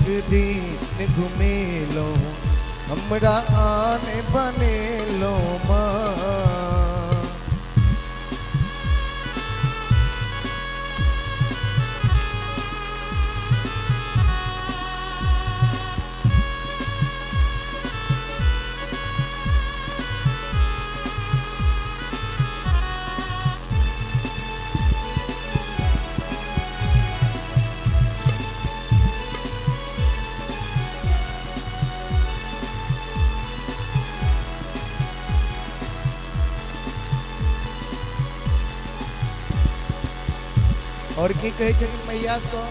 दिन घुमेलो हमरा आने बनेलो माँ। और की कहे छथिन मैया को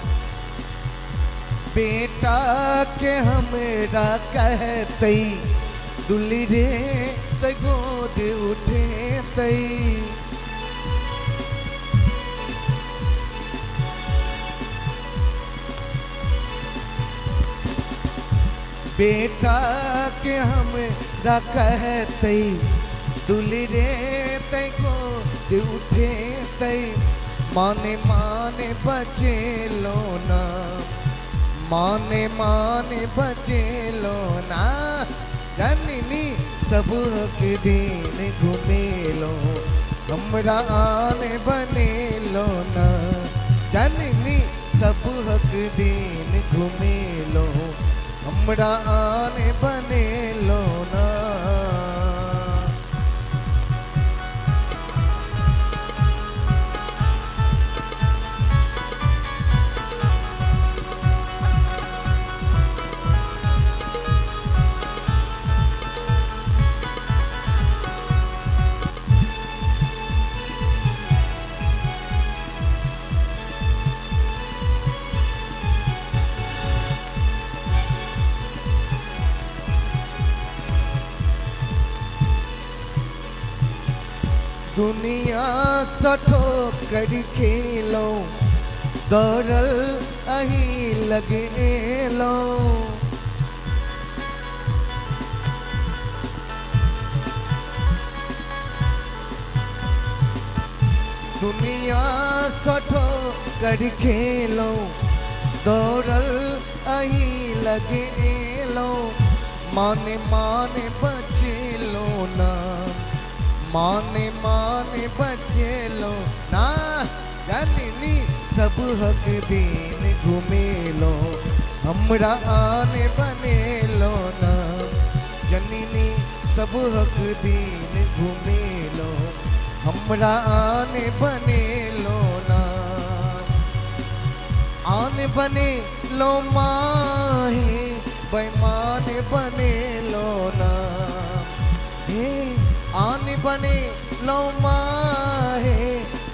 बेटा के हमरा कहते दुली रे त गोद उठेते बेटा के हमरा कहते दुली रे त गोद उठेते माने माने बचे लो ना माने माने बचे लो ना जननी सब के दिन घूमे लो हमरा आने बने लो ना जननी सब के दिन घूमे लो हमरा आने बने लो ना। दुनिया सठो कर खेलो दौड़ल अही लगे लो दुनिया सठो कर खेलो दौड़ल अही लगे लो माने माने बचे लो ना माने माने बचे लो ना जननी सब हक दिन घूमे लो हमरा आने बने लो ना जननी सब हक दिन घूमे लो हमरा आने बने लो ना आने बने लो माहे बेमान बने लो ना हे आने बने लो माहे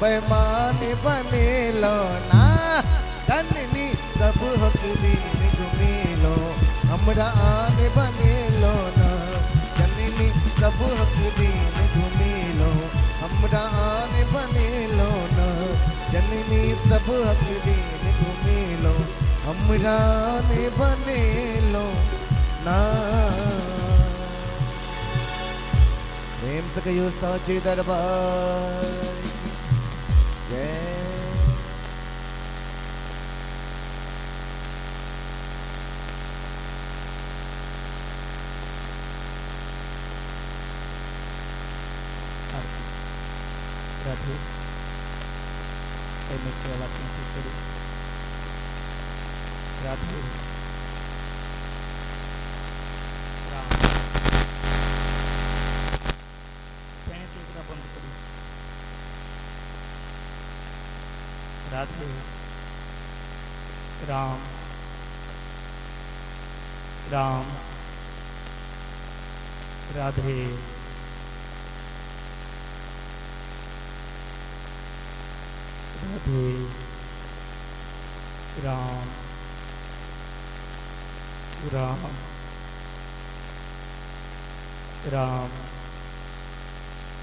बेमान बने लो ना जननी सब हक दिन घूमे लो हमरा आने बने लो ना जननी सब हक दिन घूमे लो हमरा आने बने लो ना जननी सब हक दिन घूमे लो हमरा आने बने लो ना। प्रेम से कहियो साचे दरबार जय। राधे राधे राधे राम राम राधे राधे राम राम राम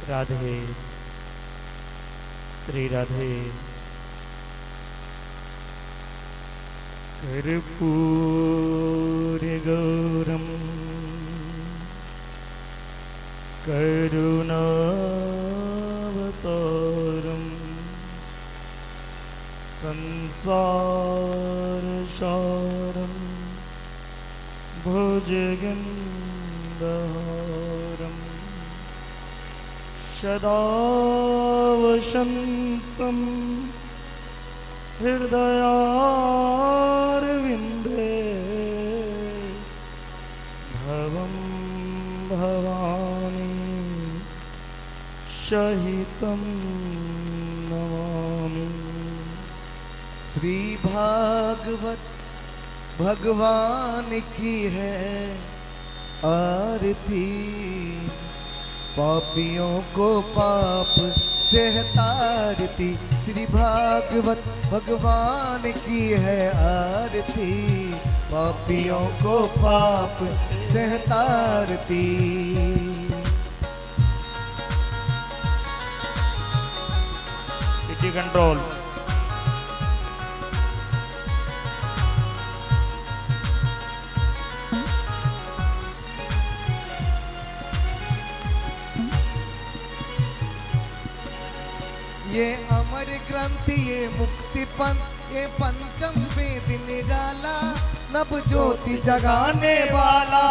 राधे श्री राधे। कर्पूरगौरं करुणावतारं संसारसारं भुजगन्धहारं सदा वसन्तं हृदयारविन्दे भवं भवानी सहितं नमामि। श्री भागवत भगवान की है आरती, पापियों को पाप से तारती। श्री भागवत भगवान की है आरती, पापियों को पाप से तारती। City control. ये अमर ग्रंथ ये मुक्ति पंथ ये पंचम वेद निराला, नव ज्योति जगाने वाला।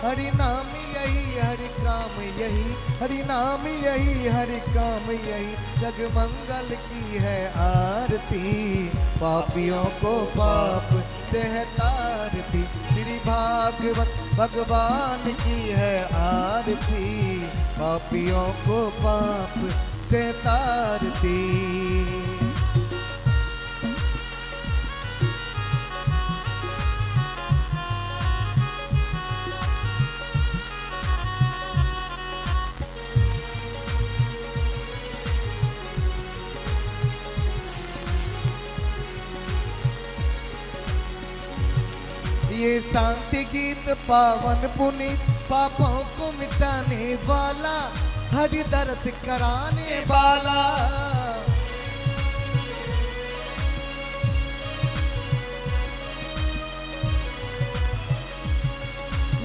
हरि नाम यही हरि काम यही, हरि नाम यही हरि काम यही। जग मंगल की है आरती, पापियों को पाप से तारती। श्री भागवत भगवान की है आरती, पापियों को पाप से तारती। ये शांति गीत पावन पुनीत, पापों को मिटाने वाला, हरि दर्श कराने वाला।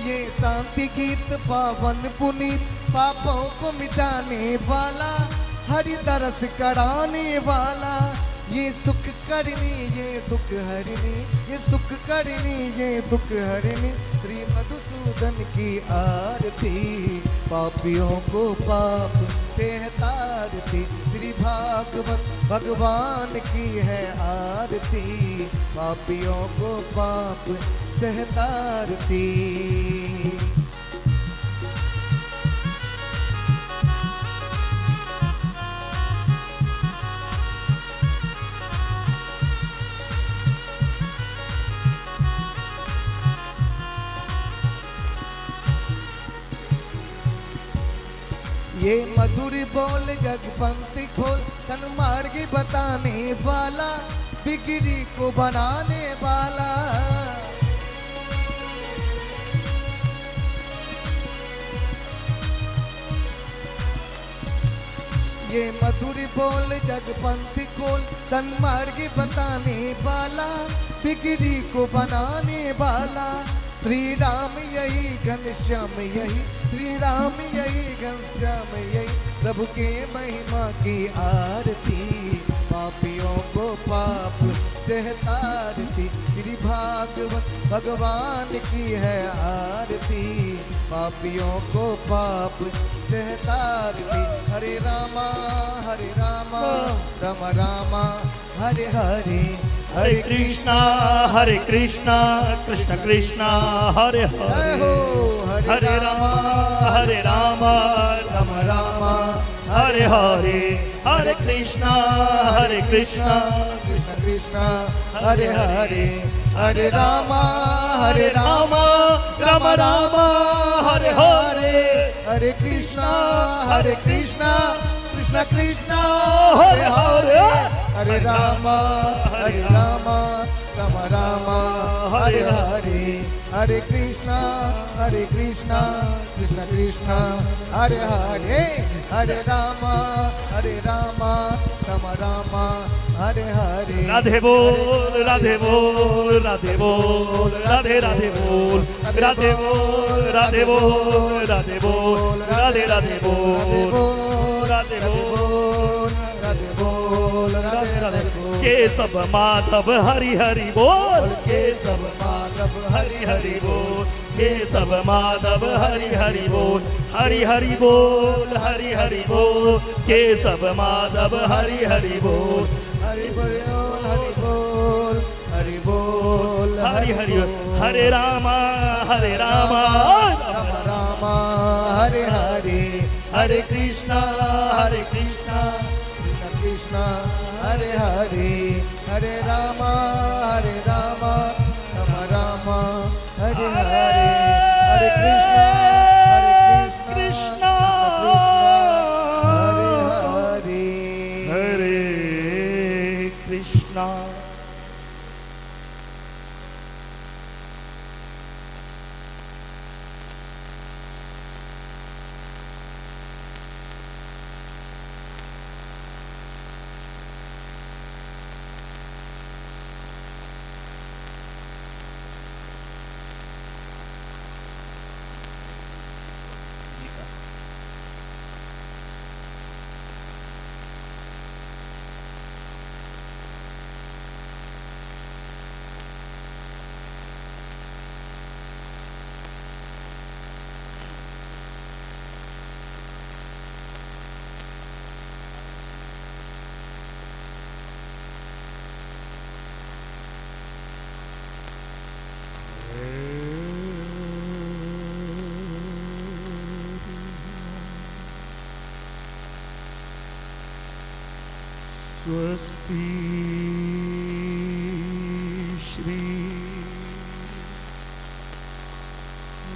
ये शांति गीत पावन पुनीत, पापों को मिटाने वाला, हरि दर्श कराने वाला। ये सुख करनी ये दुख हरनी, ये सुख करनी ये दुख हरनी। श्री मधुसूदन की आरती, पापियों को पाप से तारती। श्री भागवत भगवान की है आरती, पापियों को पाप से तारती। ये मधुर बोल जगपंथी खोल, सन्मार्ग बताने वाला, बिगड़ी को बनाने वाला। ये मधुर बोल जगपंथी खोल, सन्मार्ग बताने वाला, बिगड़ी को बनाने वाला। श्री राम यही घनश्याम यही, श्री राम यही घनश्याम यही। प्रभु के महिमा की आरती, पापियों को पाप से तारती। श्री भागवत भगवान की है आरती, पापियों को पाप से तारती। हरे रामा राम रामा हरे हरे, हरे कृष्णा कृष्ण कृष्ण हरे हरे। हरे राम राम राम हरे हरे। हरे कृष्णा कृष्ण कृष्ण हरे हरे। हरे राम राम राम हरे हरे। हरे कृष्णा कृष्ण कृष्ण हरे हरे। हरे राम राम राम हरे हरे। हरे कृष्णा कृष्ण कृष्ण हरे हरे। हरे राम राम राम हरे हरे। राधे बोल राधे बोल राधे बोल राधे राधे बोल राधे बोल राधे बोल राधे बोल राधे राधे बोल राधे बोल राधे बोल राधे बोल राधे राधे बोल। केशव माधव हरि हरि बोल, केशव माधव हरि हरि बोल, केशव माधव हरि हरि बोल, हरि हरि बोल, हरि हरि बोल, केशव माधव हरि हरि बोल, हरि बोल, हरि बोल, हरि बोल, हरि हरि बोल। हरे रामा राम राम हरे हरे, हरे कृष्णा कृष्ण कृष्ण हरे हरे, हरे राम राम राम हरे हरे, हरे कृष्ण कृष्णा हरे हरे, हरे कृष्णा। स्वस्ति श्री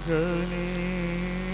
गणेशाय